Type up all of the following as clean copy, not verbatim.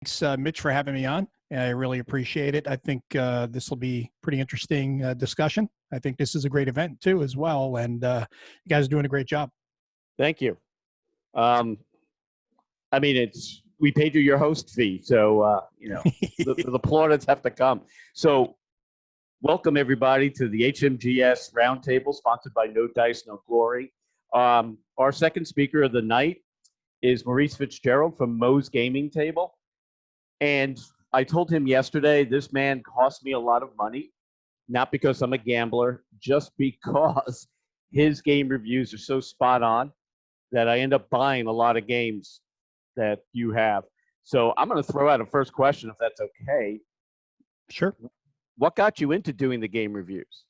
Thanks, Mitch, for having me on. I really appreciate it. I think this will be pretty interesting discussion. I think this is a great event too, as well, and you guys are doing a great job. Thank you. I mean, we paid you your host fee, so the plaudits have to come. So, welcome everybody to the HMGS Roundtable, sponsored by No Dice, No Glory. Our second speaker of the night is Maurice Fitzgerald from Moe's Gaming Table. And I told him yesterday, this man cost me a lot of money, not because I'm a gambler, just because his game reviews are so spot on that I end up buying a lot of games that you have. So I'm going to throw out a first question, if that's okay. Sure. What got you into doing the game reviews?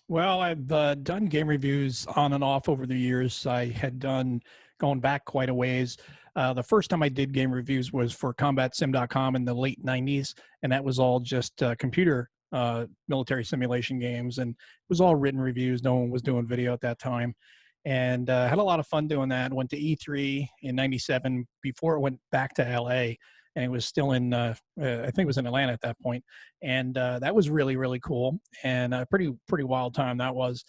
Well, I've done game reviews on and off over the years. I had done, going back quite a ways. The first time I did game reviews was for combatsim.com in the late 90s, and that was all just computer military simulation games, and it was all written reviews. No one was doing video at that time, and had a lot of fun doing that. Went to E3 in 97 before it went back to LA, and it was still in, I think it was in Atlanta at that point, and that was really, really cool, and a pretty wild time that was.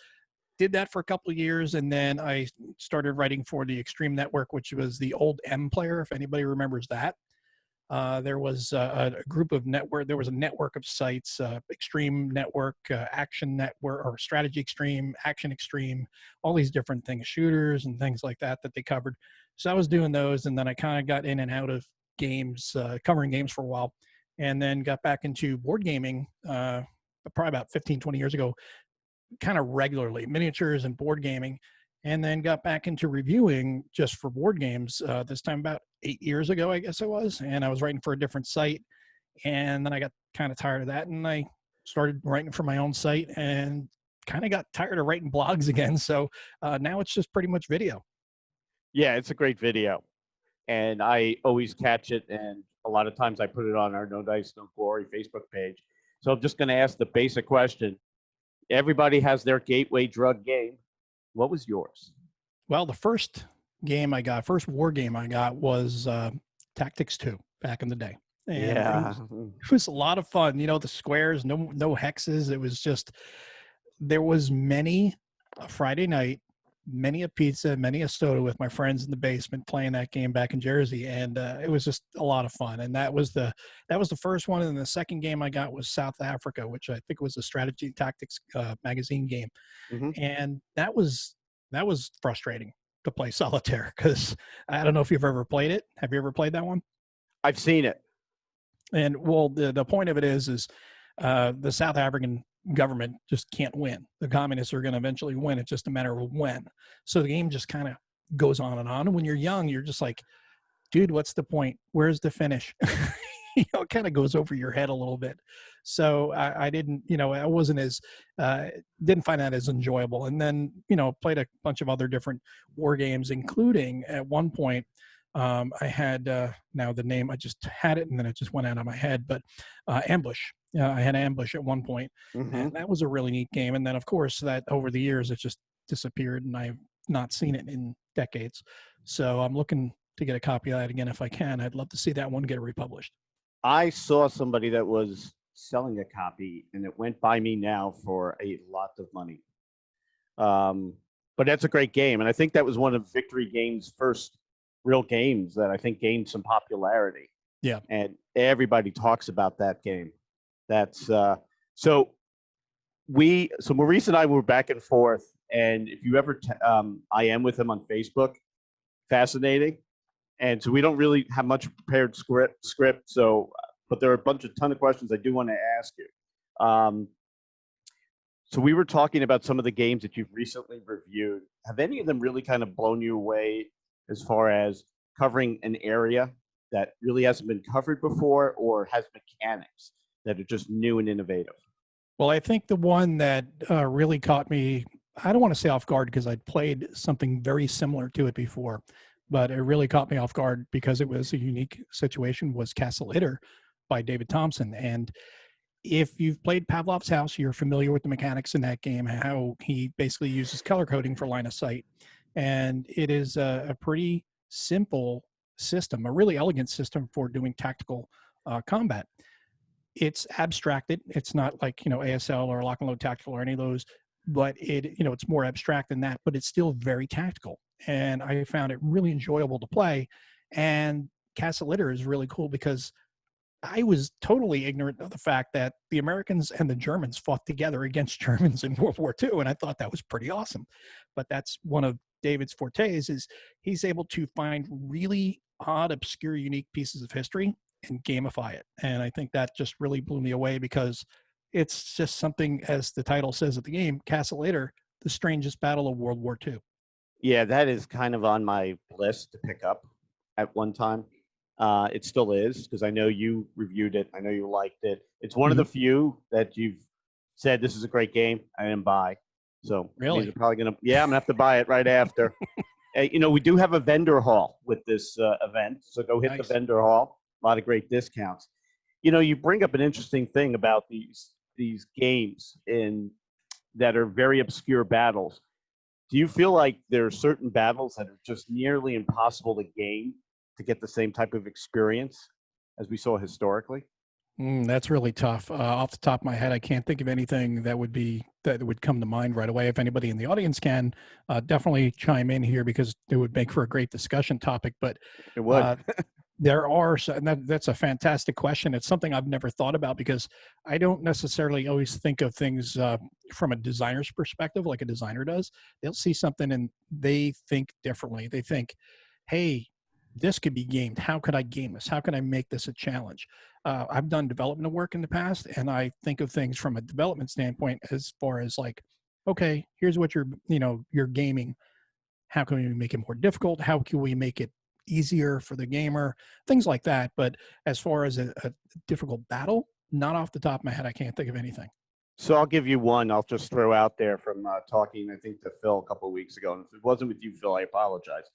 Did that for a couple of years, and then I started writing for the Extreme Network, which was the old M Player, if anybody remembers that. There was a group of network. There was a network of sites: Extreme Network, Action Network, or Strategy Extreme, Action Extreme, all these different things, shooters and things like that they covered. So I was doing those, and then I kind of got in and out of games, covering games for a while, and then got back into board gaming probably about 15, 20 years ago, kind of regularly, miniatures and board gaming, and then got back into reviewing just for board games this time about 8 years ago, I guess it was. And I was writing for a different site, and then I got kind of tired of that, and I started writing for my own site and kind of got tired of writing blogs again. So now it's just pretty much video. Yeah, it's a great video, and I always catch it, and a lot of times I put it on our No Dice, No Glory Facebook page. So I'm just going to ask the basic question. Everybody has their gateway drug game. What was yours? Well, the first war game I got was Tactics 2 back in the day. And it was a lot of fun. You know, the squares, no hexes. It was just, there was many a Friday night, many a pizza, many a soda with my friends in the basement playing that game back in Jersey, and it was just a lot of fun. And that was the first one. And the second game I got was South Africa, which I think was a strategy tactics magazine game, and that was frustrating to play solitaire, because I don't know if you've ever played it. Have you ever played that one? I've seen it. And well, the point of it is the South African government just can't win. The communists are going to eventually win. It's just a matter of when. So the game just kind of goes on and on. And when you're young, you're just like, dude, what's the point? Where's the finish? It kind of goes over your head a little bit. So I didn't, I wasn't as, didn't find that as enjoyable. And then, played a bunch of other different war games, including at one point, I had, now the name, I just had it and then it just went out of my head, but Ambush. I had Ambush at one point, and that was a really neat game. And then, of course, that over the years, it just disappeared, and I've not seen it in decades. So I'm looking to get a copy of that again if I can. I'd love to see that one get republished. I saw somebody that was selling a copy, and it went by me now for a lot of money. But that's a great game, and I think that was one of Victory Games' first real games that I think gained some popularity. Yeah, and everybody talks about that game. That's so Maurice and I were back and forth, and if you ever I am with him on Facebook, fascinating. And so we don't really have much prepared script. So, but there are a ton of questions I do want to ask you. So we were talking about some of the games that you've recently reviewed. Have any of them really kind of blown you away as far as covering an area that really hasn't been covered before, or has mechanics that are just new and innovative? Well, I think the one that really caught me, I don't want to say off guard because I'd played something very similar to it before, but it really caught me off guard because it was a unique situation, was Castle Itter by David Thompson. And if you've played Pavlov's House, you're familiar with the mechanics in that game, how he basically uses color coding for line of sight. And it is a pretty simple system, a really elegant system for doing tactical combat. It's abstracted. It's not like, ASL or lock and load tactical or any of those, but it's more abstract than that, but it's still very tactical. And I found it really enjoyable to play. And Castle Litter is really cool because I was totally ignorant of the fact that the Americans and the Germans fought together against Germans in World War II, and I thought that was pretty awesome. But that's one of David's fortes, is he's able to find really odd, obscure, unique pieces of history and gamify it. And I think that just really blew me away because it's just something, as the title says of the game, Castle Litter, the strangest battle of World War II. Yeah, that is kind of on my list to pick up at one time. It still is, because I know you reviewed it. I know you liked it. It's one of the few that you've said this is a great game. I didn't buy. So Really? I'm probably I'm gonna have to buy it right after. We do have a vendor hall with this event, so go hit the vendor hall. A lot of great discounts. You bring up an interesting thing about these games that are very obscure battles. Do you feel like there are certain battles that are just nearly impossible to game to get the same type of experience as we saw historically? That's really tough. Off the top of my head, I can't think of anything that would come to mind right away. If anybody in the audience can, definitely chime in here because it would make for a great discussion topic. But It would. there are, and that's a fantastic question. It's something I've never thought about because I don't necessarily always think of things from a designer's perspective, like a designer does. They'll see something and they think differently. They think, hey, this could be gamed. How could I game this? How can I make this a challenge? I've done development work in the past, and I think of things from a development standpoint as far as like, okay, here's what you're gaming. How can we make it more difficult? How can we make it easier for the gamer? Things like that. But as far as a difficult battle, not off the top of my head, I can't think of anything. So I'll give you one. I'll just throw out there from talking, I think, to Phil a couple of weeks ago. And if it wasn't with you, Phil, I apologize.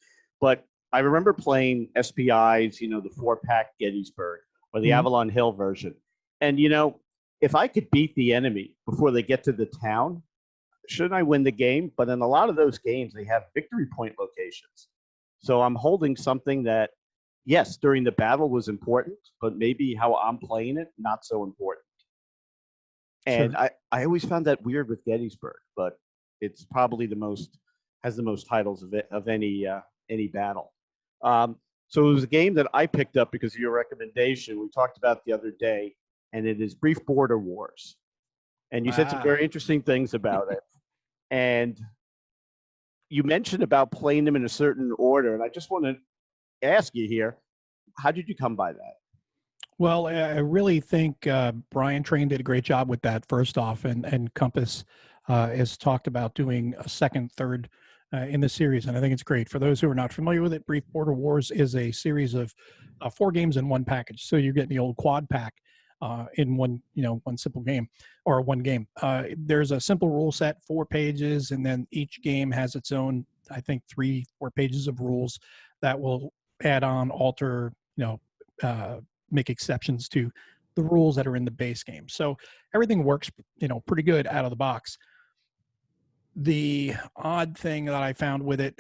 But I remember playing SPI's, the 4-pack Gettysburg or the Avalon Hill version. And, if I could beat the enemy before they get to the town, shouldn't I win the game? But in a lot of those games, they have victory point locations. So I'm holding something that, yes, during the battle was important, but maybe how I'm playing it, not so important. And Sure. I always found that weird with Gettysburg, but it's probably has the most titles of any battle. So it was a game that I picked up because of your recommendation. We talked about the other day, and it is Brief Border Wars. And you said some very interesting things about it. And you mentioned about playing them in a certain order. And I just want to ask you here, how did you come by that? Well, I really think Brian Train did a great job with that, first off, and Compass has talked about doing a second, third in the series, and I think it's great. For those who are not familiar with it, Brief Border Wars is a series of 4 games in one package. So you're getting the old quad pack in one simple game or one game. There's a simple rule set, 4 pages, and then each game has its own, I think, 3-4 pages of rules that will add on, alter, make exceptions to the rules that are in the base game. So everything works, pretty good out of the box. The odd thing that I found with it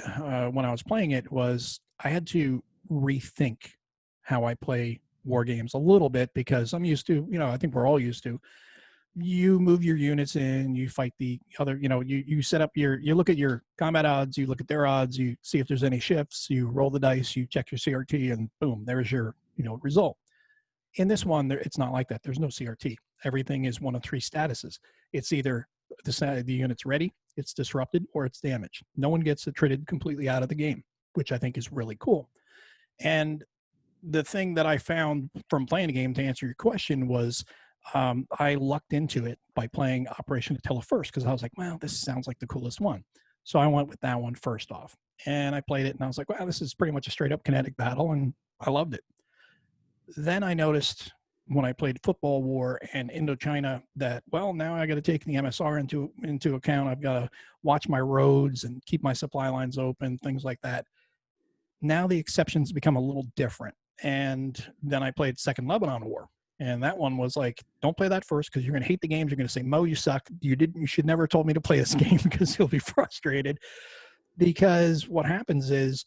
when I was playing it was I had to rethink how I play war games a little bit because I'm used to, I think we're all used to, you move your units in, you fight the other, you set up you look at your combat odds, you look at their odds, you see if there's any shifts, you roll the dice, you check your CRT, and boom, there's your, result. In this one, it's not like that. There's no CRT. Everything is one of 3 statuses. It's either the unit's ready, it's disrupted, or it's damaged. No one gets attrited completely out of the game, which I think is really cool. And the thing that I found from playing the game, to answer your question, was I lucked into it by playing Operation Attila first because I was like, wow, this sounds like the coolest one. So I went with that one first off. And I played it, and I was like, wow, this is pretty much a straight-up kinetic battle, and I loved it. Then I noticed when I played Football War and Indochina that, well, now I got to take the MSR into account. I've got to watch my roads and keep my supply lines open, things like that. Now the exceptions become a little different. And then I played Second Lebanon War. And that one was like, don't play that first because you're going to hate the games. You're going to say, Mo, you suck. You should never have told me to play this game because you'll be frustrated. Because what happens is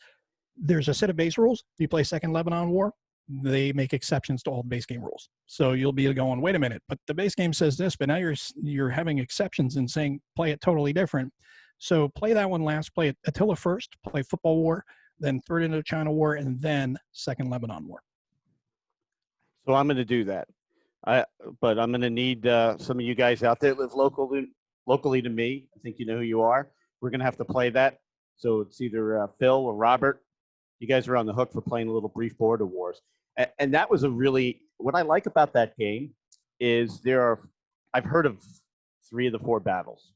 there's a set of base rules. You play Second Lebanon War. they make exceptions to all the base game rules. So you'll be going, wait a minute, but the base game says this, but now you're having exceptions and saying play it totally different. So play that one last, play Attila first, play Football War, then third Indochina War, and then second Lebanon War. So I'm going to do that. But I'm going to need some of you guys out there that live locally to me. I think you know who you are. We're going to have to play that. So it's either Phil or Robert. You guys are on the hook for playing a little brief border wars. And that was what I like about that game is I've heard of 3 of the 4 battles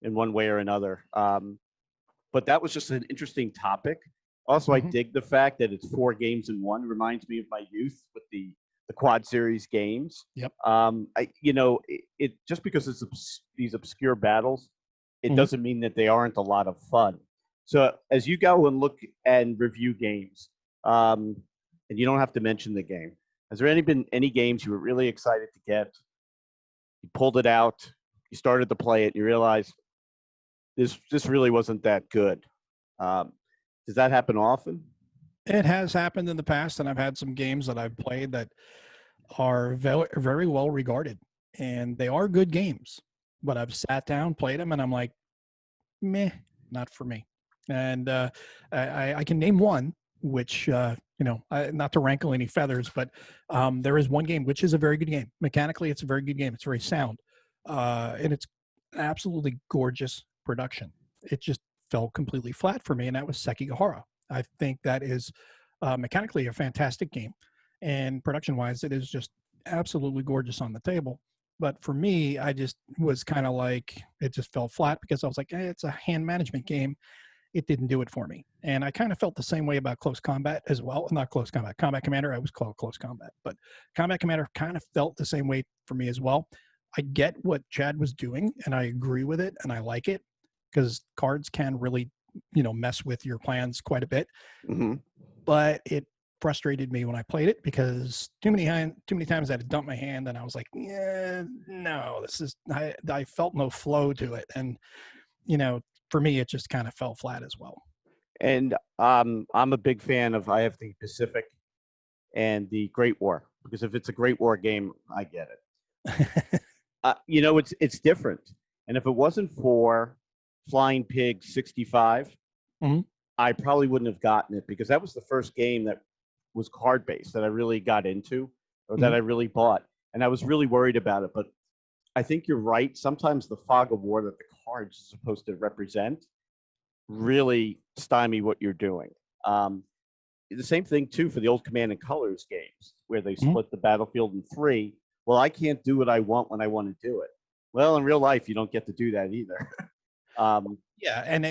in one way or another. But that was just an interesting topic. Also, I dig the fact that it's 4 games in one. Reminds me of my youth with the Quad Series games. Yep. It just because it's these obscure battles, it doesn't mean that they aren't a lot of fun. So as you go and look and review games, and you don't have to mention the game, has there been any games you were really excited to get? You pulled it out, you started to play it, you realized this really wasn't that good. Does that happen often? It has happened in the past, and I've had some games that I've played that are very, very well regarded, and they are good games. But I've sat down, played them, and I'm like, meh, not for me. And I can name one, which not to rankle any feathers, but there is one game which is a very good game. Mechanically, it's a very good game. It's very sound, and it's absolutely gorgeous production. It just fell completely flat for me, and that was Sekigahara. I think that is mechanically a fantastic game, and production-wise, it is just absolutely gorgeous on the table. But for me, I just was kind of like, it just fell flat because I was like, hey, it's a hand management game. It didn't do it for me. And I kind of felt the same way about Close Combat as well. Not Close Combat, Combat Commander. I was called Close Combat, but Combat Commander kind of felt the same way for me as well. I get what Chad was doing, and I agree with it, and I like it because cards can really, mess with your plans quite a bit. Mm-hmm. But it frustrated me when I played it because too many times I had to dump my hand, and I was like, yeah, no, I felt no flow to it, and for me, it just kind of fell flat as well. And I'm a big fan of I have the Pacific and the Great War, because if it's a Great War game, I get it. It's different. And if it wasn't for Flying Pig 65, I probably wouldn't have gotten it, because that was the first game that was card-based that I really got into, or that I really bought. And I was really worried about it. But I think you're right. Sometimes the fog of war that the cards are supposed to represent really stymie what you're doing. The same thing, too, for the old Command and Colors games, where they split the battlefield in 3. Well, I can't do what I want when I want to do it. Well, in real life, you don't get to do that either. Yeah, and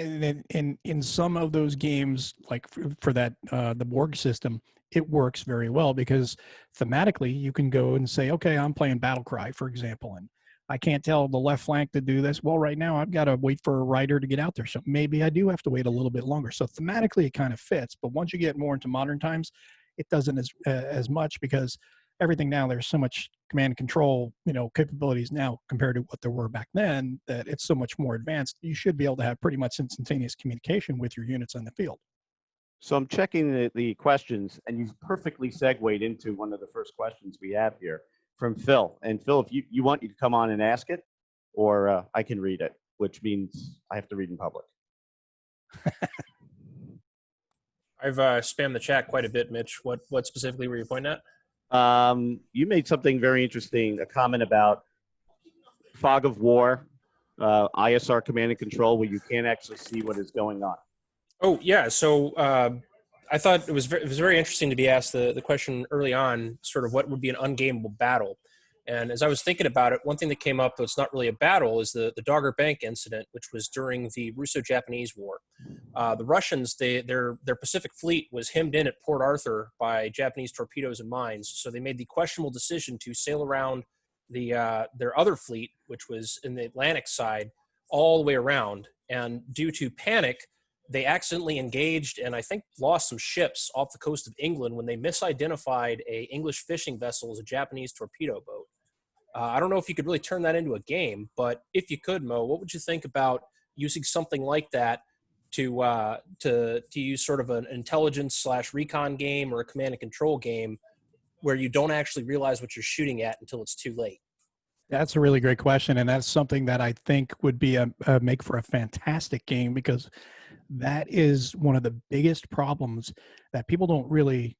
in some of those games, like for that the Borg system, it works very well because thematically you can go and say, okay, I'm playing Battlecry, for example, and I can't tell the left flank to do this. Well, right now I've got to wait for a rider to get out there, so maybe I do have to wait a little bit longer. So thematically it kind of fits, but once you get more into modern times, it doesn't as much, because everything now, there's so much command and control, capabilities now compared to what there were back then, that it's so much more advanced. You should be able to have pretty much instantaneous communication with your units on the field. So I'm checking the questions, and you've perfectly segued into one of the first questions we have here from Phil. And Phil, if you want, you to come on and ask it, or I can read it, which means I have to read in public. I've spammed the chat quite a bit, Mitch. What specifically were you pointing at? You made something very interesting, a comment about fog of war, ISR command and control, where you can't actually see what is going on. Oh, yeah. So I thought it was very interesting to be asked the question early on, sort of what would be an ungameable battle. And as I was thinking about it, one thing that came up that's not really a battle is the Dogger Bank incident, which was during the Russo-Japanese War. The Russians, their Pacific fleet was hemmed in at Port Arthur by Japanese torpedoes and mines. So they made the questionable decision to sail around their other fleet, which was in the Atlantic side, all the way around. And due to panic, they accidentally engaged and I think lost some ships off the coast of England when they misidentified a English fishing vessel as a Japanese torpedo boat. I don't know if you could really turn that into a game, but if you could, Mo, what would you think about using something like that to use sort of an intelligence / recon game or a command and control game where you don't actually realize what you're shooting at until it's too late? That's a really great question, and that's something that I think would be a make for a fantastic game, because that is one of the biggest problems that people don't really,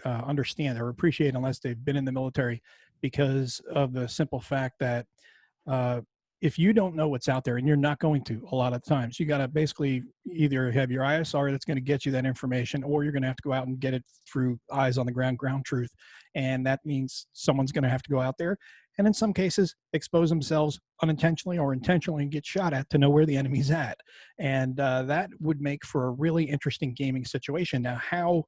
understand or appreciate unless they've been in the military, because of the simple fact that uh, if you don't know what's out there, and you're not going to a lot of times, you got to basically either have your ISR that's going to get you that information, or you're going to have to go out and get it through eyes on the ground truth. And that means someone's going to have to go out there and in some cases expose themselves unintentionally or intentionally and get shot at to know where the enemy's at. And that would make for a really interesting gaming situation. Now, how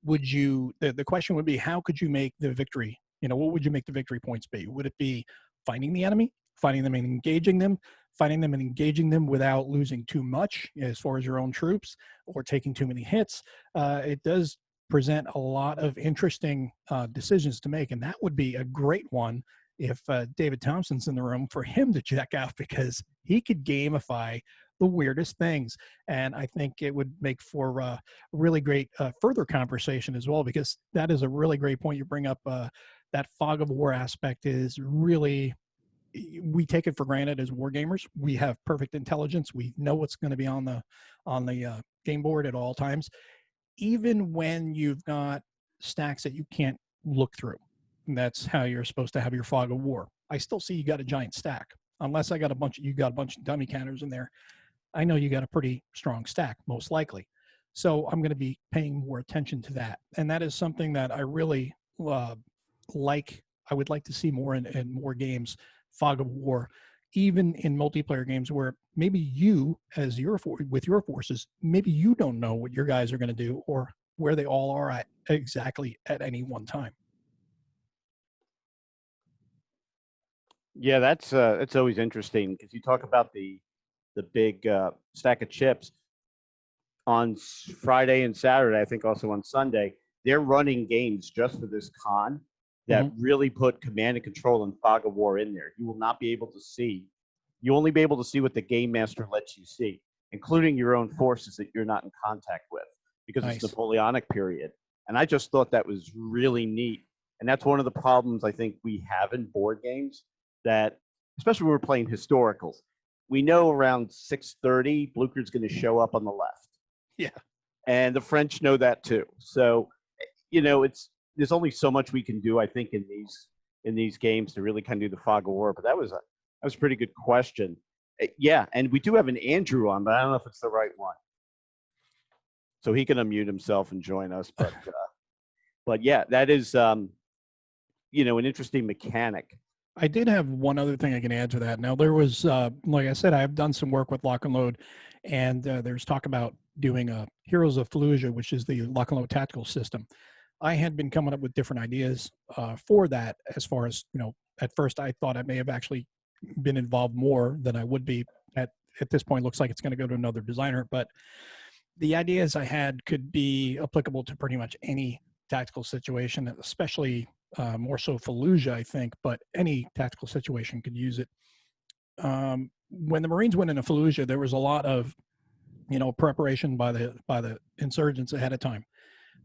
would you, the question would be, how could you make the victory, what would you make the victory points be? Would it be finding the enemy, finding them and engaging them, finding them and engaging them without losing too much as far as your own troops or taking too many hits? It does present a lot of interesting decisions to make, and that would be a great one if David Thompson's in the room for him to check out, because he could gamify the weirdest things. And I think it would make for a really great further conversation as well, because that is a really great point you bring up. That fog of war aspect is really, we take it for granted as war gamers. We have perfect intelligence. We know what's going to be on the game board at all times, even when you've got stacks that you can't look through. And that's how you're supposed to have your fog of war. I still see you got a giant stack, unless you got a bunch of dummy counters in there. I know you got a pretty strong stack, most likely. So I'm going to be paying more attention to that. And that is something that I really like. I would like to see more in more games, fog of war, even in multiplayer games where maybe you, as with your forces, maybe you don't know what your guys are going to do or where they all are at exactly at any one time. Yeah, that's always interesting, because you talk about the big stack of chips on Friday and Saturday. I think also on Sunday, they're running games just for this con that really put command and control and fog of war in there. You will not be able to see. You only be able to see what the game master lets you see, including your own forces that you're not in contact with, because It's Napoleonic period. And I just thought that was really neat. And that's one of the problems I think we have in board games, that especially when we're playing historicals, we know around 6:30 Blucher's going to show up on the left. Yeah. And the French know that too. So, there's only so much we can do, I think, in these games to really kind of do the fog of war. But that was a pretty good question. Yeah, and we do have an Andrew on, but I don't know if it's the right one. So he can unmute himself and join us. But yeah, that is an interesting mechanic. I did have one other thing I can add to that. Now, there was, like I said, I've done some work with Lock and Load, and there's talk about doing a Heroes of Fallujah, which is the Lock and Load tactical system. I had been coming up with different ideas for that. As far as, at first I thought I may have actually been involved more than I would be. At this point, looks like it's going to go to another designer. But the ideas I had could be applicable to pretty much any tactical situation, especially more so Fallujah, I think, but any tactical situation could use it. When the Marines went into Fallujah, there was a lot of, preparation by the insurgents ahead of time.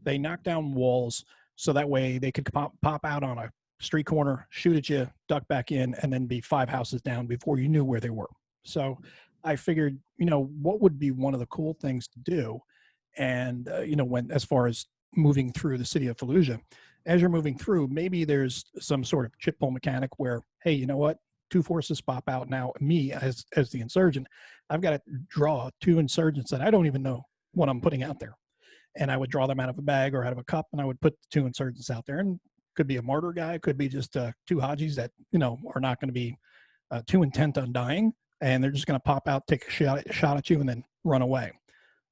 They knocked down walls so that way they could pop out on a street corner, shoot at you, duck back in, and then be 5 houses down before you knew where they were. So I figured, what would be one of the cool things to do? And, when, as far as moving through the city of Fallujah, as you're moving through, maybe there's some sort of chip pull mechanic where, hey, you know what? 2 forces pop out. Now, me as the insurgent, I've got to draw 2 insurgents that I don't even know what I'm putting out there. And I would draw them out of a bag or out of a cup, and I would put the 2 insurgents out there. And could be a martyr guy, could be just 2 Hajis that, are not going to be too intent on dying, and they're just going to pop out, take a shot at you, and then run away.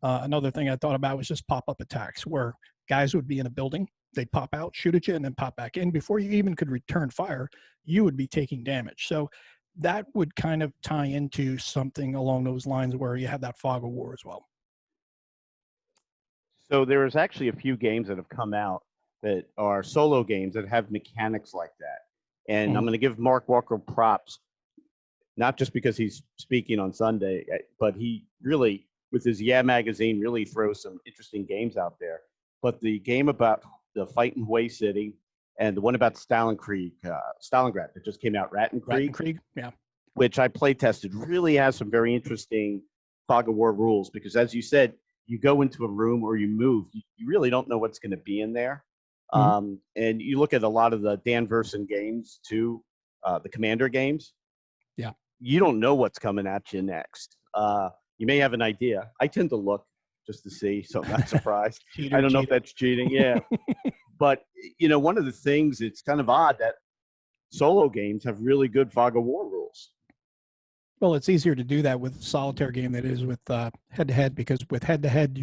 Another thing I thought about was just pop-up attacks, where guys would be in a building, they'd pop out, shoot at you, and then pop back in. Before you even could return fire, you would be taking damage. So that would kind of tie into something along those lines where you have that fog of war as well. So there is actually a few games that have come out that are solo games that have mechanics like that. And I'm going to give Mark Walker props, not just because he's speaking on Sunday, but he really with his Yeah magazine, really throws some interesting games out there. But the game about the fight in Hue City and the one about Stalingrad that just came out, Rattan Creek, Krieg, yeah. which I play tested, really has some very interesting fog of war rules because, as you said, you go into a room or you move, you really don't know what's going to be in there. And you look at a lot of the Dan Verson games too, the Commander games. Yeah. You don't know what's coming at you next. You may have an idea. I tend to look just to see, so I'm not surprised. Cheater, I don't know if cheater. that's cheating. Yeah. But, one of the things, it's kind of odd that solo games have really good fog of war rules. Well, it's easier to do that with a solitaire game than it is with head-to-head, because with head-to-head,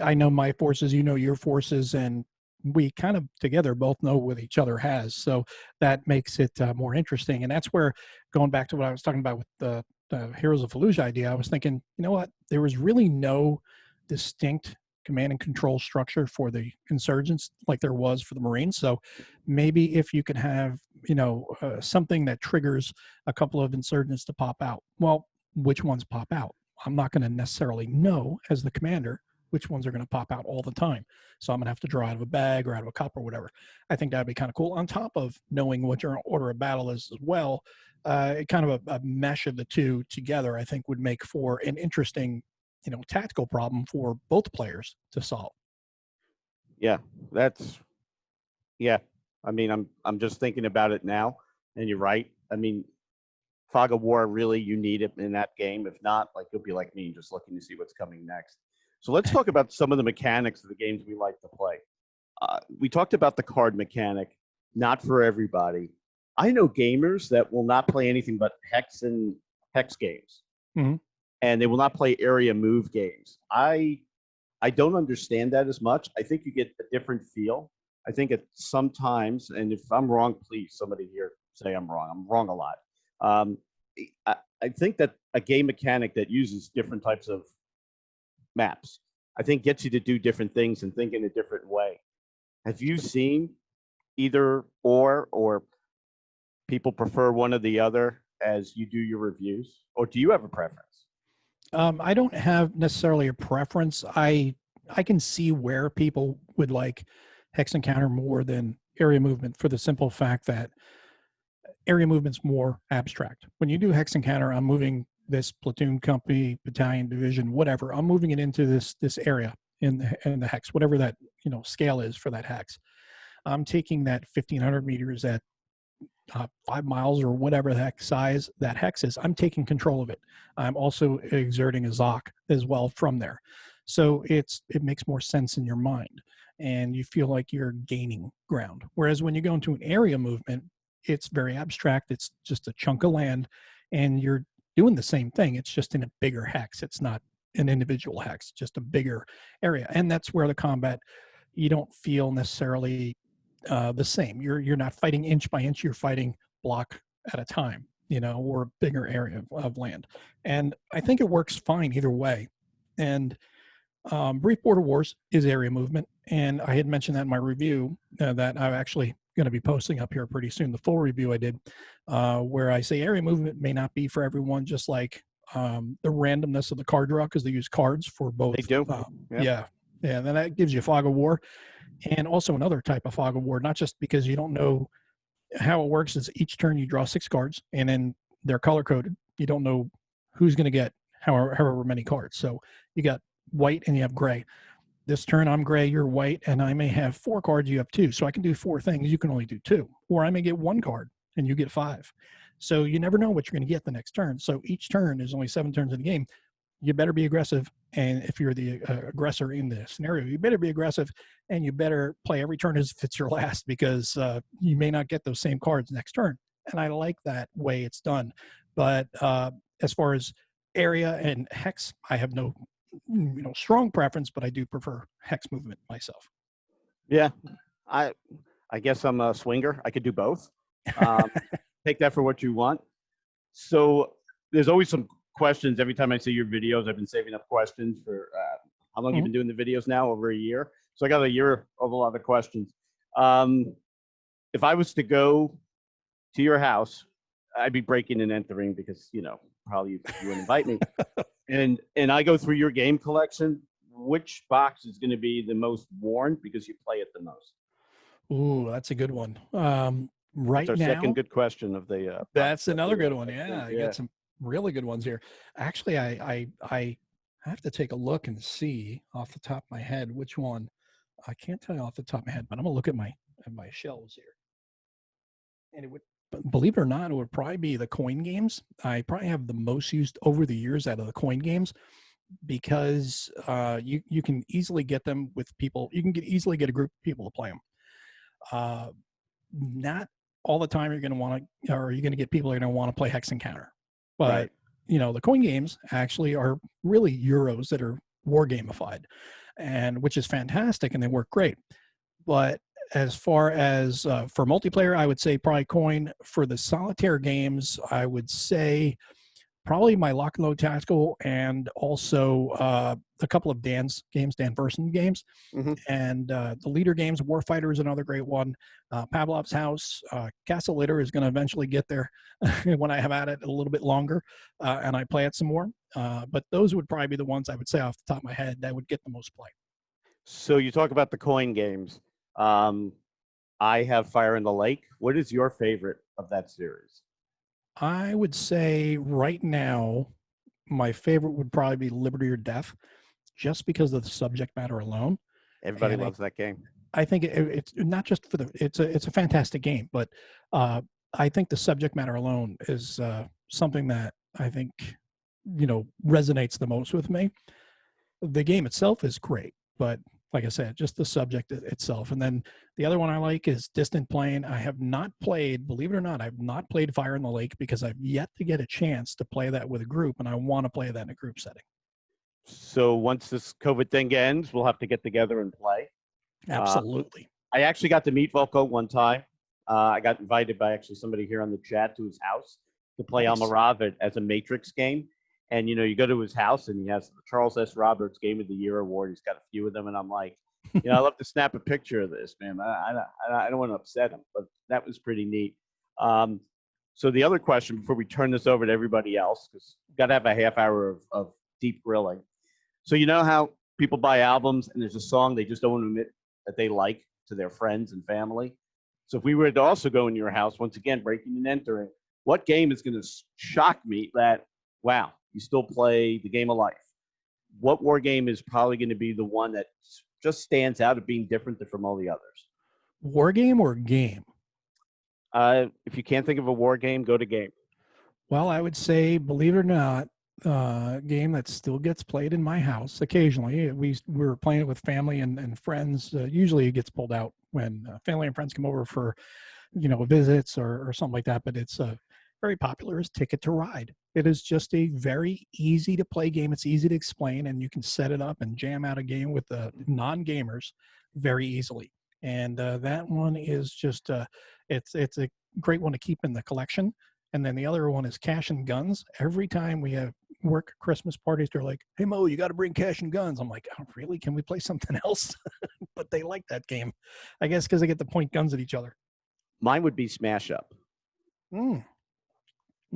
I know my forces, you know your forces, and we kind of together both know what each other has. So that makes it more interesting. And that's where, going back to what I was talking about with the Heroes of Fallujah idea, I was thinking, you know what? There was really no distinct command and control structure for the insurgents like there was for the Marines. So maybe if you could have, something that triggers a couple of insurgents to pop out. Well, which ones pop out? I'm not going to necessarily know as the commander which ones are going to pop out all the time. So I'm going to have to draw out of a bag or out of a cup or whatever. I think that'd be kind of cool. On top of knowing what your order of battle is as well, kind of a mesh of the two together, I think would make for an interesting, tactical problem for both players to solve. Yeah, yeah. I mean, I'm just thinking about it now, and you're right. I mean, fog of war, really, you need it in that game. If not, like, you'll be like me, just looking to see what's coming next. So let's talk about some of the mechanics of the games we like to play. We talked about the card mechanic, not for everybody. I know gamers that will not play anything but hex games, and they will not play area move games. I don't understand that as much. I think you get a different feel. I think it sometimes, and if I'm wrong, please somebody here say I'm wrong. I'm wrong a lot. I think that a game mechanic that uses different types of maps, I think, gets you to do different things and think in a different way. Have you seen either or people prefer one or the other as you do your reviews, or do you have a preference? I don't have necessarily a preference. I can see where people would like hex encounter more than area movement, for the simple fact that area movement's more abstract. When you do hex encounter, I'm moving this platoon, company, battalion, division, whatever. I'm moving it into this area in the hex, whatever that scale is for that hex. I'm taking that 1,500 meters at 5 miles or whatever the heck size that hex is. I'm taking control of it. I'm also exerting a ZOC as well from there. So it makes more sense in your mind, and you feel like you're gaining ground. Whereas when you go into an area movement, it's very abstract. It's just a chunk of land, and you're doing the same thing. It's just in a bigger hex. It's not an individual hex, just a bigger area. And that's where the combat, you don't feel necessarily the same. You're not fighting inch by inch. You're fighting block at a time, or a bigger area of land. And I think it works fine either way. And Brief Border Wars is area movement. And I had mentioned that in my review that I'm actually going to be posting up here pretty soon, the full review I did, where I say area movement may not be for everyone, just like the randomness of the card draw, because they use cards for both. They do. Yeah. And then that gives you fog of war. And also another type of fog of war, not just because you don't know how it works, is each turn you draw 6 cards, and then they're color coded. You don't know who's going to get however many cards. So you got white and you have gray. This turn I'm gray, you're white, and I may have 4 cards, you have 2. So I can do 4 things, you can only do 2. Or I may get 1 card and you get 5. So you never know what you're going to get the next turn. So each turn is only 7 turns in the game. You better be aggressive. And if you're the aggressor in the scenario, you better be aggressive, and you better play every turn as if it's your last, because you may not get those same cards next turn. And I like that way it's done. But as far as area and hex, I have no strong preference, but I do prefer hex movement myself. Yeah, I guess I'm a swinger. I could do both. Take that for what you want. So there's always some questions every time I see your videos. I've been saving up questions for how long you've been doing the videos now? Over a year. So I got a year of a lot of questions. If I was to go to your house, I'd be breaking and entering because probably you wouldn't invite me. And I go through your game collection. Which box is going to be the most worn because you play it the most? Ooh, that's a good one. That's Right our second now, good question of the. that's another good one. I Yeah, think, I yeah. got some really good ones here. Actually, I have to take a look and see off the top of my head which one. I can't tell you off the top of my head, but I'm gonna look at my shelves here. And it would, believe it or not, it would probably be the coin games. I probably have the most used over the years out of the coin games because you can easily get them with people. You can easily get a group of people to play them. Not all the time you're going to want to, or you're going to get people who are going to want to play Hex and Counter. But Right. the coin games actually are really Euros that are war gamified, and which is fantastic, and they work great. But as far as for multiplayer, I would say probably coin. For the solitaire games, I would say probably my Lock and Load Tactical, and also a couple of Dan's games, Dan Verson games. Mm-hmm. And the leader games, Warfighter is another great one. Pavlov's House, Castle Litter is going to eventually get there when I have at it a little bit longer and I play it some more. But those would probably be the ones I would say off the top of my head that would get the most play. So you talk about the coin games. I have Fire in the Lake. What is your favorite of that series? I would say right now, my favorite would probably be Liberty or Death, just because of the subject matter alone. Everybody And loves that game. I think it's not just for it's a fantastic game, but I think the subject matter alone is something that I think resonates the most with me. The game itself is great, but like I said, just the subject itself. And then the other one I like is Distant Plane. I have not played, believe it or not, I've not played Fire in the Lake because I've yet to get a chance to play that with a group, and I want to play that in a group setting. So once this COVID thing ends, we'll have to get together and play. Absolutely. I actually got to meet Volko one time. I got invited by actually somebody here on the chat to his house to play Nice. Almaravid as a Matrix game. And, you go to his house and he has the Charles S. Roberts Game of the Year award. He's got a few of them. And I'm like, I'd love to snap a picture of this, man. I don't want to upset him, but that was pretty neat. So the other question before we turn this over to everybody else, because we've got to have a half hour of deep grilling. So you know how people buy albums and there's a song they just don't want to admit that they like to their friends and family? So if we were to also go in your house, once again, breaking and entering, what game is going to shock me that, wow, you still play the game of life? What war game is probably going to be the one that just stands out of being different from all the others? War game or game? If you can't think of a war game, go to game. Well, I would say, believe it or not, game that still gets played in my house occasionally. We're playing it with family and friends. Usually it gets pulled out when family and friends come over for, visits or something like that. But it's very popular is Ticket to Ride. It is just a very easy to play game. It's easy to explain, and you can set it up and jam out a game with the non-gamers very easily. And that one is just it's a great one to keep in the collection. And then the other one is Cash and Guns. Every time we have work Christmas parties, they're like, "Hey Mo, you got to bring Cash and Guns." I'm like, "Oh, really? Can we play something else?" But they like that game, I guess, because they get to point guns at each other. Mine would be Smash Up. Okay.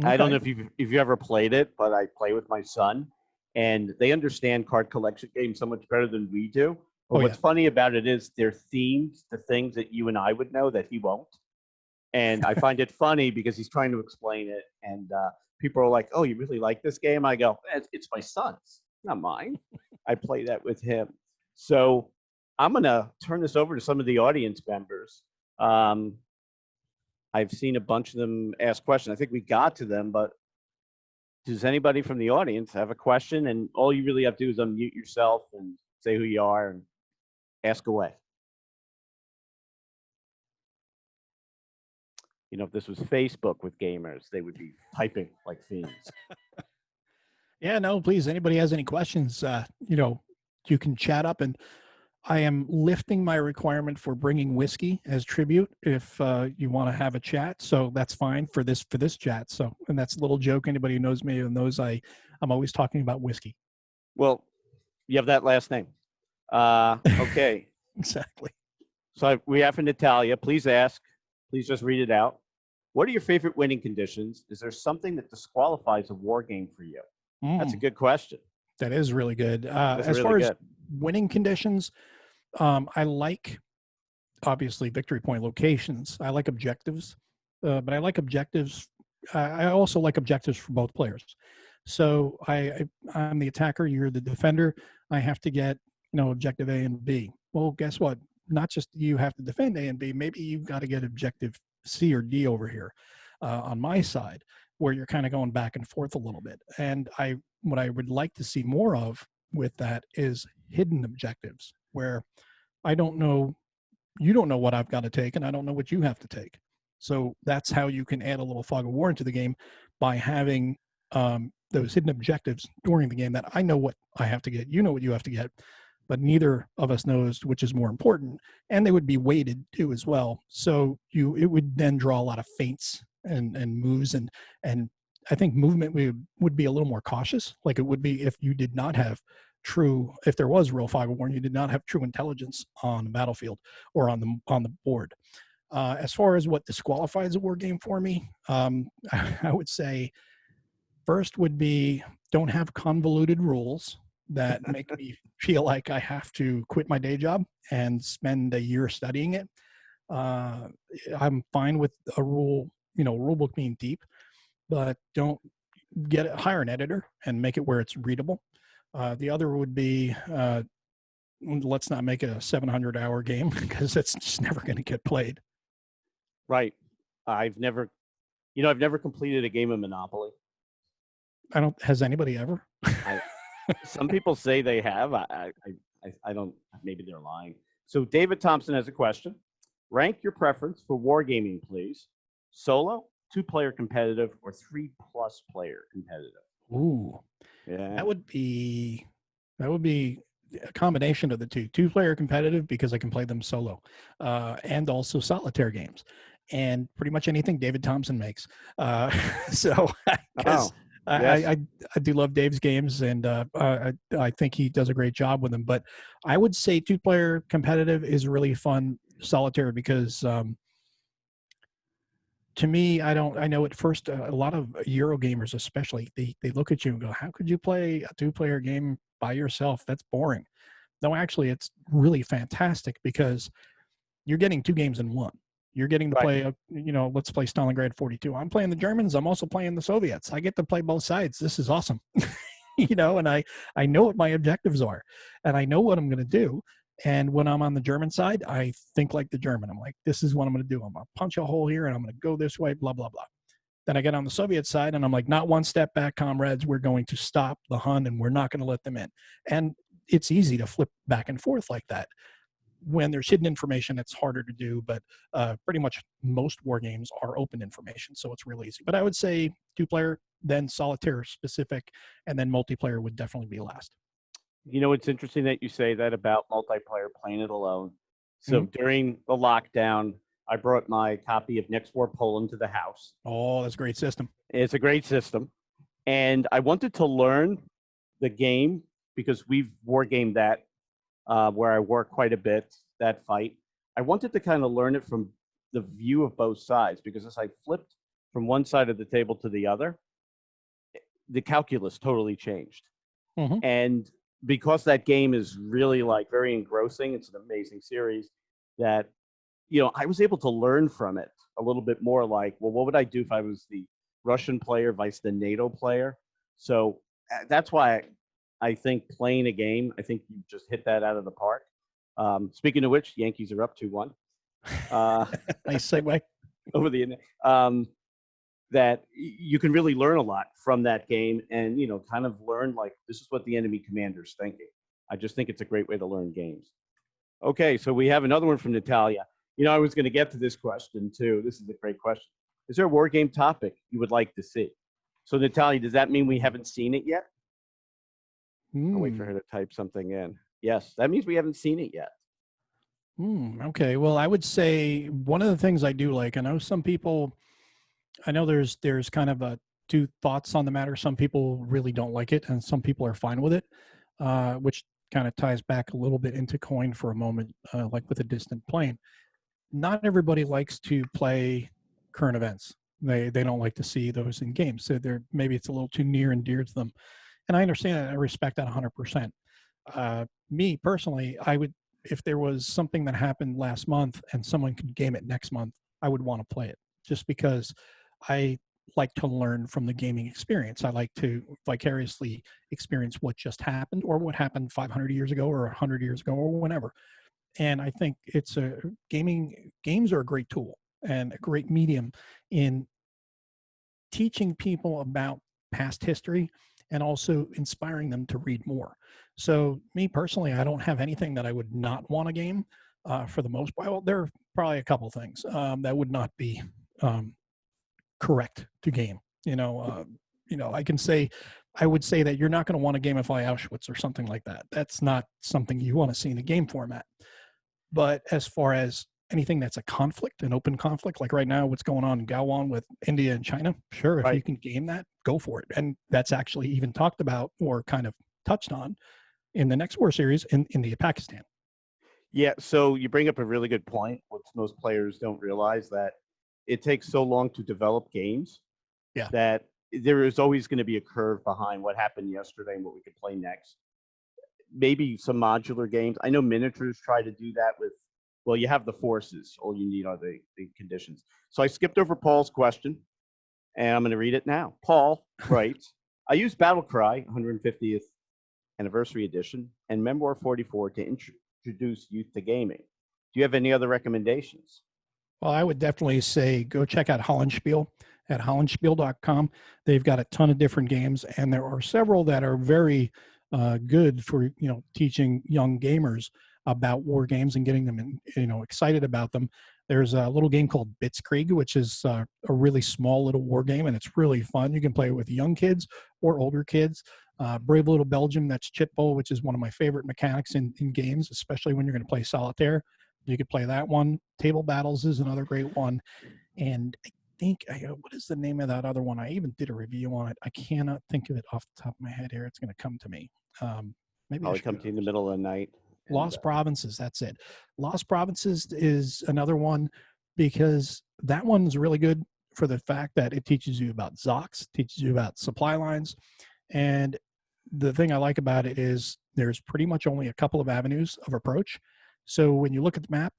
I don't know if you ever played it, but I play with my son, and they understand card collection games so much better than we do. But what's funny about it is they're themed to things that you and I would know that he won't. And I find it funny because he's trying to explain it, and people are like, "Oh, you really like this game?" I go, "It's my son's, not mine." I play that with him. So I'm going to turn this over to some of the audience members. I've seen a bunch of them ask questions. I think we got to them, but does anybody from the audience have a question? And all you really have to do is unmute yourself and say who you are and ask away. If this was Facebook with gamers, they would be typing like fiends. Yeah, no, please. Anybody has any questions, you can chat up, and I am lifting my requirement for bringing whiskey as tribute if you want to have a chat. So that's fine for this chat. So, and that's a little joke. Anybody who knows me knows I'm always talking about whiskey. Well, you have that last name. Okay. Exactly. So we have for Natalia. Please ask. Please just read it out. What are your favorite winning conditions? Is there something that disqualifies a war game for you? That's a Mm, good question. that is really good. That's As really far as good. winning conditions, I like obviously victory point locations. I like objectives, but I like objectives. I also like objectives for both players. So I'm the attacker. You're the defender. I have to get objective A and B. Well, guess what? Not just you have to defend A and B. Maybe you've got to get objective C or D over here on my side, where you're kind of going back and forth a little bit. And what I would like to see more of with that is hidden objectives, where I don't know you don't know what I've got to take, and I don't know what you have to take. So that's how you can add a little fog of war into the game by having those hidden objectives during the game that I know what I have to get, you know what you have to get, but neither of us knows which is more important. And they would be weighted too as well. So it would then draw a lot of feints and moves and I think movement would be a little more cautious, like it would be if you did not have if there was real fog of war and you did not have true intelligence on the battlefield or on the board. As far as what disqualifies a war game for me, I would say first would be don't have convoluted rules that make me feel like I have to quit my day job and spend a year studying it. I'm fine with a rule book being deep, but don't hire an editor and make it where it's readable. The other would be let's not make it a 700-hour game because it's just never going to get played. Right. I've never completed a game of Monopoly. Has anybody ever? Some people say they have. I don't. Maybe they're lying. So David Thompson has a question. Rank your preference for wargaming, please. Solo, 2-player competitive, or 3+ player competitive. Ooh, yeah. That would be a combination of the two. 2-player competitive because I can play them solo, and also solitaire games, and pretty much anything David Thompson makes. So because I do love Dave's games, and I think he does a great job with them. But I would say 2-player competitive is really fun. Solitaire because to me, I know at first a lot of Euro gamers, especially, they look at you and go, "How could you play a 2-player game by yourself? That's boring." No, actually, it's really fantastic because you're getting 2 games in one. You're getting to play, let's play Stalingrad 42. I'm playing the Germans. I'm also playing the Soviets. I get to play both sides. This is awesome. And I know what my objectives are, and I know what I'm going to do. And when I'm on the German side, I think like the German. I'm like, this is what I'm going to do. I'm going to punch a hole here and I'm going to go this way, blah, blah, blah. Then I get on the Soviet side and I'm like, not one step back, comrades. We're going to stop the Hun and we're not going to let them in. And it's easy to flip back and forth like that. When there's hidden information, it's harder to do, but pretty much most war games are open information, so it's real easy. But I would say 2-player, then solitaire specific, and then multiplayer would definitely be last. It's interesting that you say that about multiplayer, playing it alone. So during the lockdown, I brought my copy of Next War Poland to the house. Oh, that's a great system. It's a great system. And I wanted to learn the game because we've wargamed that where I work quite a bit, that fight. I wanted to kind of learn it from the view of both sides because as I flipped from one side of the table to the other, the calculus totally changed. And because that game is really very engrossing, it's an amazing series that, I was able to learn from it a little bit more like, well, what would I do if I was the Russian player versus the NATO player? So that's why I think playing a game, I think you just hit that out of the park. Speaking of which, Yankees are up 2-1. Nice segue. Over the internet. That you can really learn a lot from that game and, kind of learn this is what the enemy commander's thinking. I just think it's a great way to learn games. Okay, so we have another one from Natalia. I was going to get to this question too. This is a great question. Is there a war game topic you would like to see? So Natalia, does that mean we haven't seen it yet? I'll wait for her to type something in. Yes, that means we haven't seen it yet. Okay, well, I would say one of the things I do like, I know there's kind of 2 thoughts on the matter. Some people really don't like it and some people are fine with it, which kind of ties back a little bit into coin for a moment, like with a distant plane. Not everybody likes to play current events. They don't like to see those in games. So maybe it's a little too near and dear to them. And I understand that. I respect that 100%. Me personally, I would, if there was something that happened last month and someone could game it next month, I would want to play it just because I like to learn from the gaming experience. I like to vicariously experience what just happened or what happened 500 years ago or 100 years ago or whenever. And I think it's a games are a great tool and a great medium in teaching people about past history and also inspiring them to read more. So me personally, I don't have anything that I would not want to game for the most part. Well, there are probably a couple things that would not be correct to game. I would say that you're not going to want to gamify Auschwitz or something like that. That's not something you want to see in a game format. But as far as anything that's a conflict, an open conflict, like right now, what's going on in Gaowan with India and China, sure, if you can game that, go for it. And that's actually even talked about or kind of touched on in the next war series in India, Pakistan. Yeah, so you bring up a really good point, which most players don't realize, that it takes so long to develop games that there is always going to be a curve behind what happened yesterday and what we could play next. Maybe some modular games. I know miniatures try to do that with, well, you have the forces. All you need are the conditions. So I skipped over Paul's question, and I'm going to read it now. Paul writes, I use Battlecry 150th Anniversary Edition and Memoir 44 to introduce youth to gaming. Do you have any other recommendations? Well, I would definitely say go check out Hollandspiel at hollandspiel.com. They've got a ton of different games, and there are several that are very good for teaching young gamers about war games and getting them excited about them. There's a little game called Blitzkrieg, which is a really small little war game, and it's really fun. You can play it with young kids or older kids. Brave Little Belgium, that's Chitbowl, which is one of my favorite mechanics in games, especially when you're going to play solitaire. You could play that one. Table Battles is another great one. And I think, what is the name of that other one? I even did a review on it. I cannot think of it off the top of my head here. It's going to come to me. Maybe I'll come to you in the middle of the night. Lost Provinces, that's it. Lost Provinces is another one because that one's really good for the fact that it teaches you about Zocs, teaches you about supply lines. And the thing I like about it is there's pretty much only a couple of avenues of approach. So when you look at the map,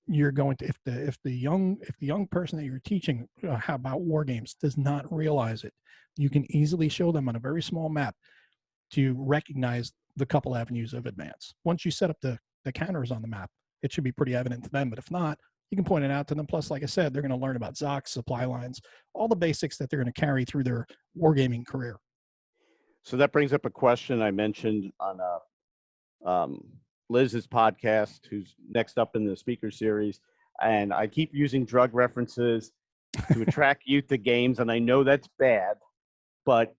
you're going to, if the young person that you're teaching about war games does not realize it, you can easily show them on a very small map to recognize the couple avenues of advance. Once you set up the counters on the map, it should be pretty evident to them. But if not, you can point it out to them. Plus, like I said, they're going to learn about Zocs, supply lines, all the basics that they're going to carry through their wargaming career. So that brings up a question I mentioned on Liz's podcast, who's next up in the speaker series. And I keep using drug references to attract youth to games. And I know that's bad, but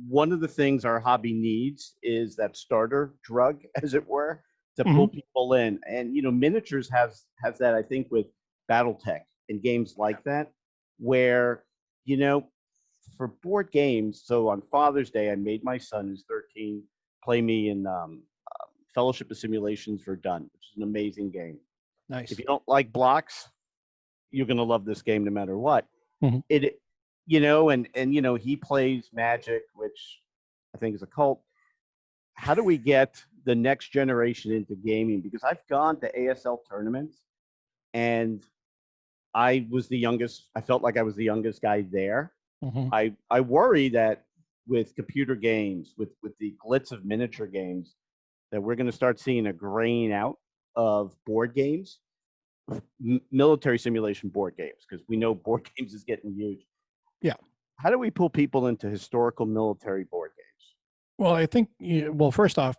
one of the things our hobby needs is that starter drug, as it were, to pull people in. And, miniatures has that, I think, with Battletech and games like that, where, for board games. So on Father's Day, I made my son, who's 13, play me in Fellowship of Simulations Verdun, which is an amazing game. Nice. If you don't like blocks, you're going to love this game no matter what. Mm-hmm. And he plays Magic, which I think is a cult. How do we get the next generation into gaming? Because I've gone to ASL tournaments, and I was the youngest. I felt like I was the youngest guy there. Mm-hmm. I worry that with computer games, with the glitz of miniature games, that we're going to start seeing a graying out of board games, military simulation board games, because we know board games is getting huge. Yeah. How do we pull people into historical military board games? Well, I think, first off,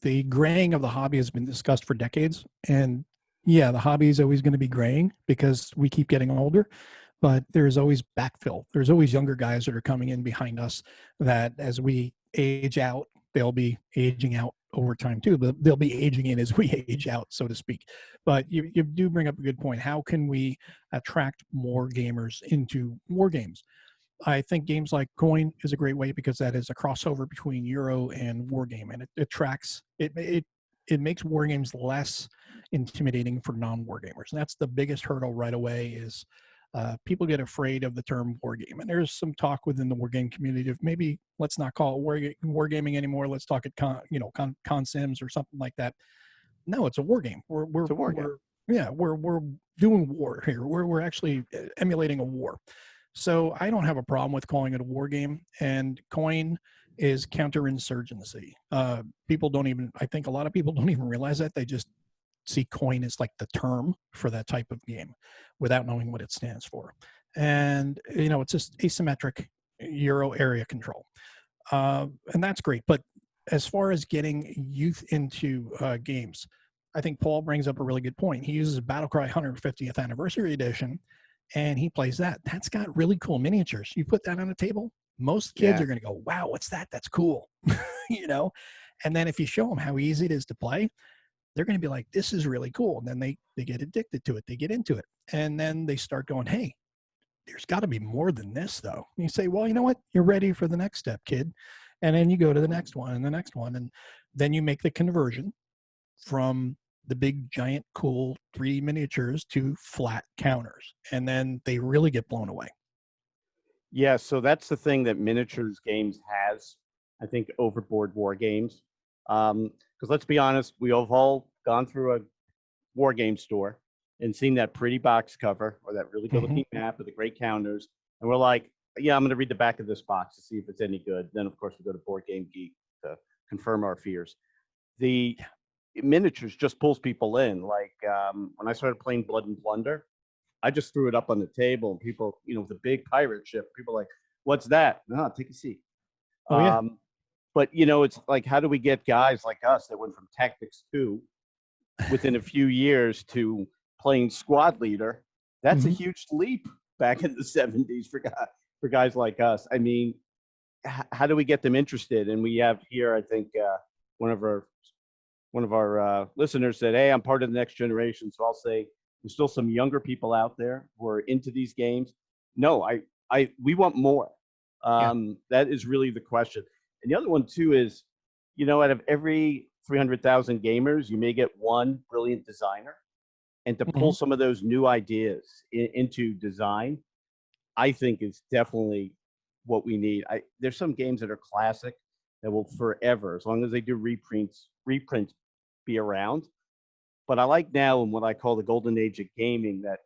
the graying of the hobby has been discussed for decades. And yeah, the hobby is always going to be graying because we keep getting older, but there's always backfill. There's always younger guys that are coming in behind us that as we age out, they'll be aging out over time too, but they'll be aging in as we age out, so to speak. But you do bring up a good point. How can we attract more gamers into war games? I think games like Coin is a great way because that is a crossover between Euro and Wargame, and it attracts it makes war games less intimidating for non-war gamers. And that's the biggest hurdle right away is people get afraid of the term war game, and there's some talk within the war game community of maybe let's not call it wargaming anymore. Let's talk it con sims or something like that. No, it's a war game. It's a war game. We're doing war here. We're actually emulating a war. So I don't have a problem with calling it a war game. And coin is counterinsurgency. People don't even. I think a lot of people don't even realize that. They just see coin as like the term for that type of game without knowing what it stands for. And, it's just asymmetric Euro area control. And that's great. But as far as getting youth into games, I think Paul brings up a really good point. He uses Battlecry 150th Anniversary Edition, and he plays that. That's got really cool miniatures. You put that on a table, most kids are going to go, wow, what's that? That's cool. And then if you show them how easy it is to play, they're going to be like, this is really cool. And then they get addicted to it. They get into it. And then they start going, hey, there's got to be more than this, though. And you say, well, you know what? You're ready for the next step, kid. And then you go to the next one and the next one. And then you make the conversion from the big, giant, cool 3D miniatures to flat counters. And then they really get blown away. Yeah, so that's the thing that miniatures games has, I think, overboard war games. Because let's be honest, we have all gone through a war game store and seen that pretty box cover or that really good looking map with the great counters. And we're like, yeah, I'm going to read the back of this box to see if it's any good. Then, of course, we go to Board Game Geek to confirm our fears. The miniatures just pulls people in. Like when I started playing Blood and Plunder, I just threw it up on the table and people, with a big pirate ship, people are like, what's that? No, take a seat. Oh, yeah. But, it's like, how do we get guys like us that went from Tactics 2 within a few years to playing squad leader? That's a huge leap back in the 70s for guys like us. I mean, how do we get them interested? And we have here, I think, one of our listeners said, hey, I'm part of the next generation. So I'll say there's still some younger people out there who are into these games. No, we want more. That is really the question. And the other one, too, is, out of every 300,000 gamers, you may get one brilliant designer. And to pull some of those new ideas into design, I think is definitely what we need. There's some games that are classic that will forever, as long as they do reprints, be around. But I like now in what I call the golden age of gaming that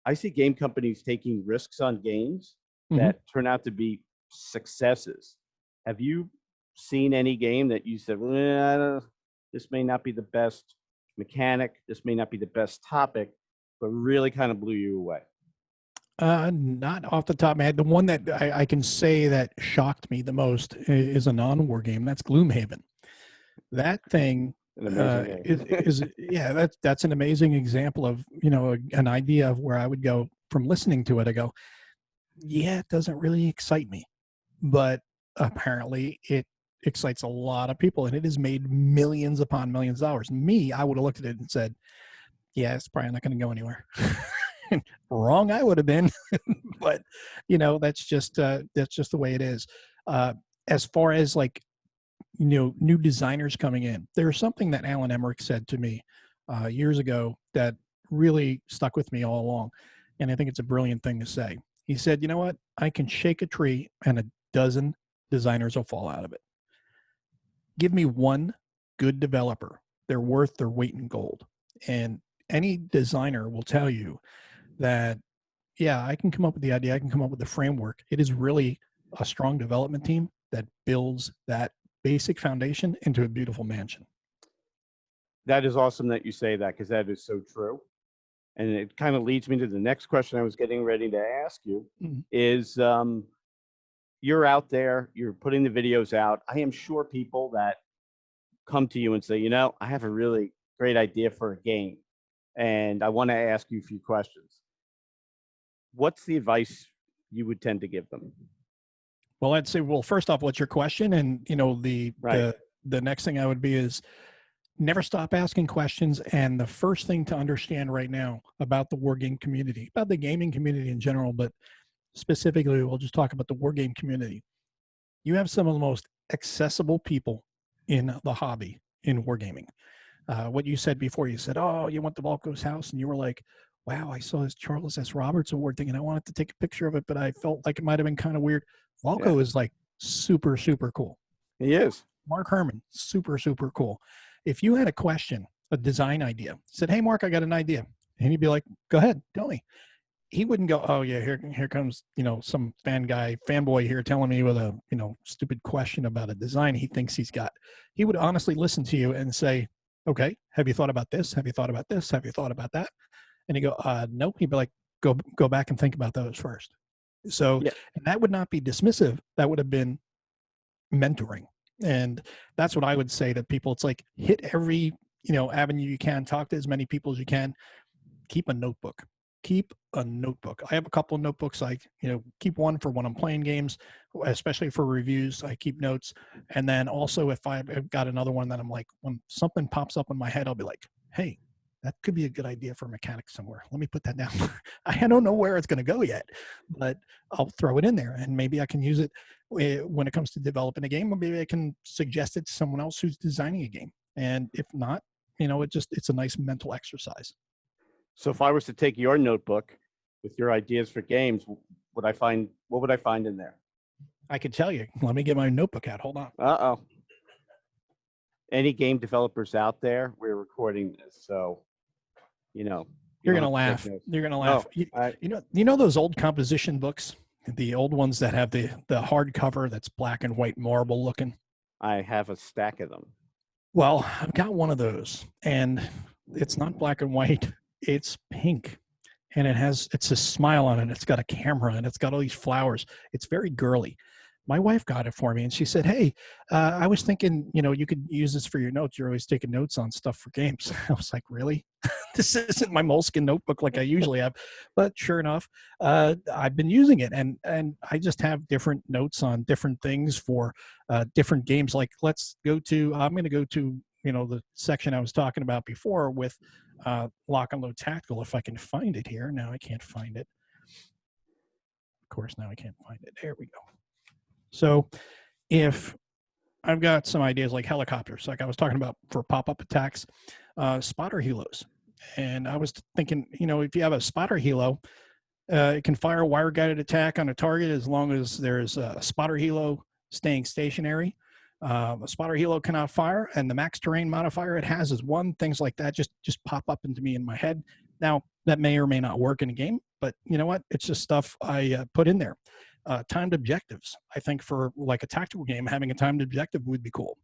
I see game companies taking risks on games that turn out to be successes. Have you seen any game that you said, this may not be the best mechanic, this may not be the best topic, but really kind of blew you away? Not off the top of my head. The one that I can say that shocked me the most is a non-war game. That's Gloomhaven. That thing is that's an amazing example of, an idea of where I would go from listening to it. I go, yeah, it doesn't really excite me, but apparently it excites a lot of people, and it has made millions upon millions of dollars. Me, I would have looked at it and said, yeah, it's probably not going to go anywhere. Wrong I would have been. But that's just the way it is. As far as like, new designers coming in, there's something that Alan Emmerich said to me years ago that really stuck with me all along, and I think it's a brilliant thing to say. He said, you know what, I can shake a tree and a dozen designers will fall out of it. Give me one good developer, they're worth their weight in gold. And any designer will tell you that, yeah, I can come up with the idea, I can come up with the framework. It is really a strong development team that builds that basic foundation into a beautiful mansion. That is awesome that you say that, because that is so true. And it kind of leads me to the next question I was getting ready to ask you is, you're out there, you're putting the videos out. I am sure people that come to you and say, I have a really great idea for a game, and I want to ask you a few questions. What's the advice you would tend to give them? Well, I'd say, first off, what's your question? And, the next thing I would be is never stop asking questions. And the first thing to understand right now about the war game community, about the gaming community in general, but specifically, we'll just talk about the war game community. You have some of the most accessible people in the hobby in wargaming. What you said before, you said, oh, you went to Volko's house, and you were like, wow, I saw this Charles S. Roberts Award thing and I wanted to take a picture of it, but I felt like it might have been kind of weird. Yeah, Walco is like super, super cool. he is. Mark Herman, super, super cool. If you had a question, a design idea, said, hey, Mark, I got an idea. And he'd be like, go ahead, tell me. He wouldn't go, oh yeah, here comes, some fanboy here telling me with a, stupid question about a design he thinks he's got. He would honestly listen to you and say, okay, have you thought about this? Have you thought about this? Have you thought about that? And he'd go, nope. He'd be like, go back and think about those first. So, Yeah. and that would not be dismissive. That would have been mentoring. And that's what I would say to people. It's like hit every, avenue you can, talk to as many people as you can, keep a notebook. Keep a notebook. I have a couple of notebooks. I, keep one for when I'm playing games, especially for reviews. I keep notes. And then also if I've got another one that I'm like, when something pops up in my head, I'll be like, hey, that could be a good idea for a mechanic somewhere. Let me put that down. I don't know where it's going to go yet, but I'll throw it in there and maybe I can use it when it comes to developing a game, or maybe I can suggest it to someone else who's designing a game. And if not, it's a nice mental exercise. So if I was to take your notebook with your ideas for games, what would I find in there? I could tell you. Let me get my notebook out. Hold on. Uh-oh. Any game developers out there? We're recording this, so You're gonna laugh. You're gonna laugh. You know those old composition books, the old ones that have the hardcover that's black and white marble looking. I have a stack of them. Well, I've got one of those, and it's not black and white. It's pink, and it's a smile on it. It's got a camera, and it's got all these flowers. It's very girly. My wife got it for me, and she said, hey, I was thinking, you could use this for your notes. You're always taking notes on stuff for games. I was like, really? This isn't my Moleskine notebook like I usually have. But sure enough, I've been using it, and I just have different notes on different things for different games. Like I'm going to go to, the section I was talking about before with Lock and Load Tactical, if I can find it here. Now I can't find it. Of course, now I can't find it. There we go. So if I've got some ideas like helicopters, like I was talking about for pop-up attacks, spotter helos. And I was thinking, if you have a spotter helo, it can fire a wire-guided attack on a target as long as there's a spotter helo staying stationary. A spotter helo cannot fire, and the max terrain modifier it has is 1. Things like that just pop up into me in my head. Now, that may or may not work in a game, but you know what? It's just stuff I put in there. Timed objectives. I think for like a tactical game, having a timed objective would be cool.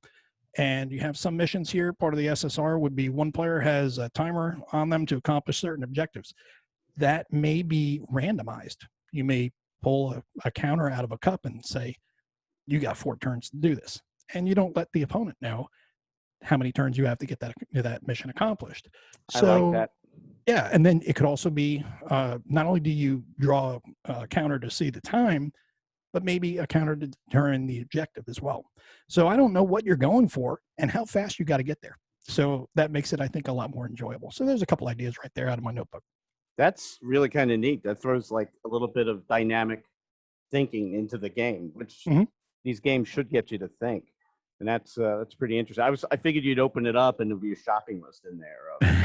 And you have some missions here. Part of the SSR would be one player has a timer on them to accomplish certain objectives. That may be randomized. You may pull a counter out of a cup and say, you got 4 turns to do this. And you don't let the opponent know how many turns you have to get that mission accomplished. So, I like that. Yeah, and then it could also be not only do you draw a counter to see the time, but maybe a counter to determine the objective as well. So I don't know what you're going for and how fast you got to get there. So that makes it, I think, a lot more enjoyable. So there's a couple ideas right there out of my notebook. That's really kind of neat. That throws like a little bit of dynamic thinking into the game, which these games should get you to think. And that's pretty interesting. I figured you'd open it up and there'd be a shopping list in there.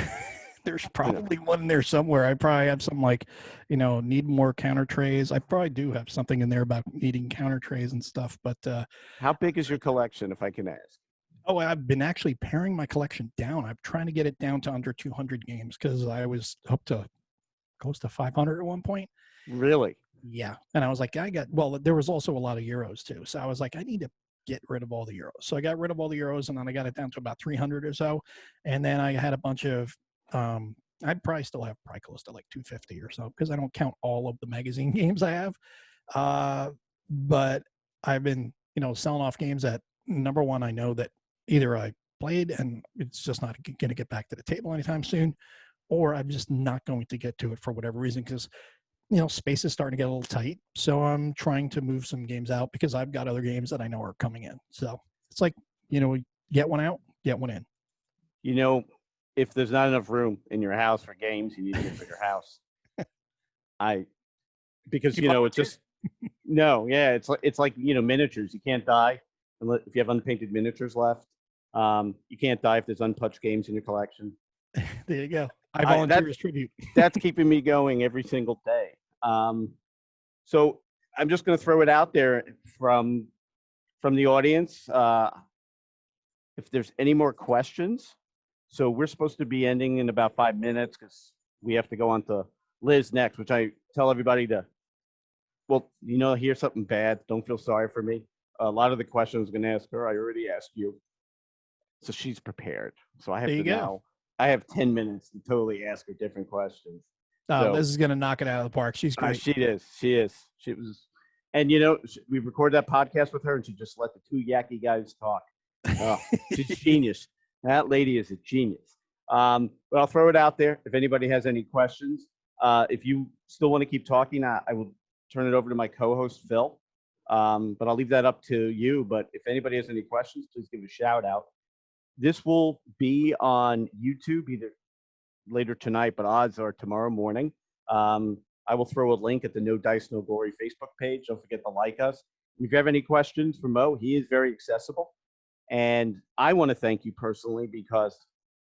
There's probably one there somewhere. I probably have some like, need more counter trays. I probably do have something in there about needing counter trays and stuff. But how big is your collection, if I can ask? Oh, I've been actually paring my collection down. I'm trying to get it down to under 200 games because I was up to close to 500 at one point. Really? Yeah. And I was like, there was also a lot of Euros too. So I was like, I need to get rid of all the Euros. So I got rid of all the Euros and then I got it down to about 300 or so. And then I had a bunch of, I'd probably still have close to like 250 or so because I don't count all of the magazine games I have. But I've been, selling off games that, number one, I know that either I played and it's just not going to get back to the table anytime soon, or I'm just not going to get to it for whatever reason because, space is starting to get a little tight. So I'm trying to move some games out because I've got other games that I know are coming in. So it's like, get one out, get one in. If there's not enough room in your house for games, you need to get a bigger house. Because it's just it's like miniatures. You can't die if you have unpainted miniatures left. You can't die if there's untouched games in your collection. There you go. I I- volunteer that- as tribute. That's keeping me going every single day. So I'm just going to throw it out there from the audience. If there's any more questions, so we're supposed to be ending in about 5 minutes because we have to go on to Liz next, which I tell everybody to. Well, here's something bad. Don't feel sorry for me. A lot of the questions I'm going to ask her, I already asked you. So she's prepared. So I have There you to go. now. I have 10 minutes to totally ask her different questions. So- Liz is going to knock it out of the park. She's great. She is. She was. And we recorded that podcast with her, and she just let the two yacky guys talk. Oh, she's genius. That lady is a genius. But I'll throw it out there. If anybody has any questions, if you still want to keep talking, I will turn it over to my co-host Phil. But I'll leave that up to you. But if anybody has any questions, please give a shout out. This will be on YouTube either later tonight, but odds are tomorrow morning. I will throw a link at the No Dice, No Glory Facebook page. Don't forget to like us. If you have any questions for Mo, he is very accessible. And I want to thank you personally because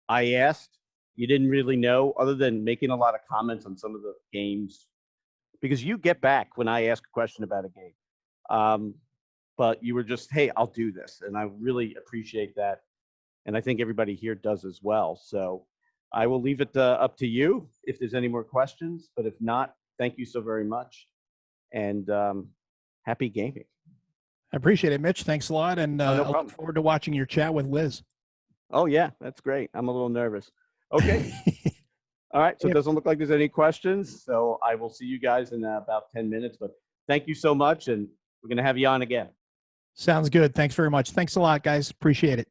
I asked, you didn't really know, other than making a lot of comments on some of the games, because you get back when I ask a question about a game. But you were just, hey, I'll do this. And I really appreciate that. And I think everybody here does as well. So I will leave it up to you if there's any more questions. But if not, thank you so very much. And happy gaming. I appreciate it, Mitch. Thanks a lot. And no I look problem. forward to watching your chat with Liz. Oh, yeah, that's great. I'm a little nervous. Okay. All right. So it doesn't look like there's any questions. So I will see you guys in about 10 minutes. But thank you so much. And we're going to have you on again. Sounds good. Thanks very much. Thanks a lot, guys. Appreciate it.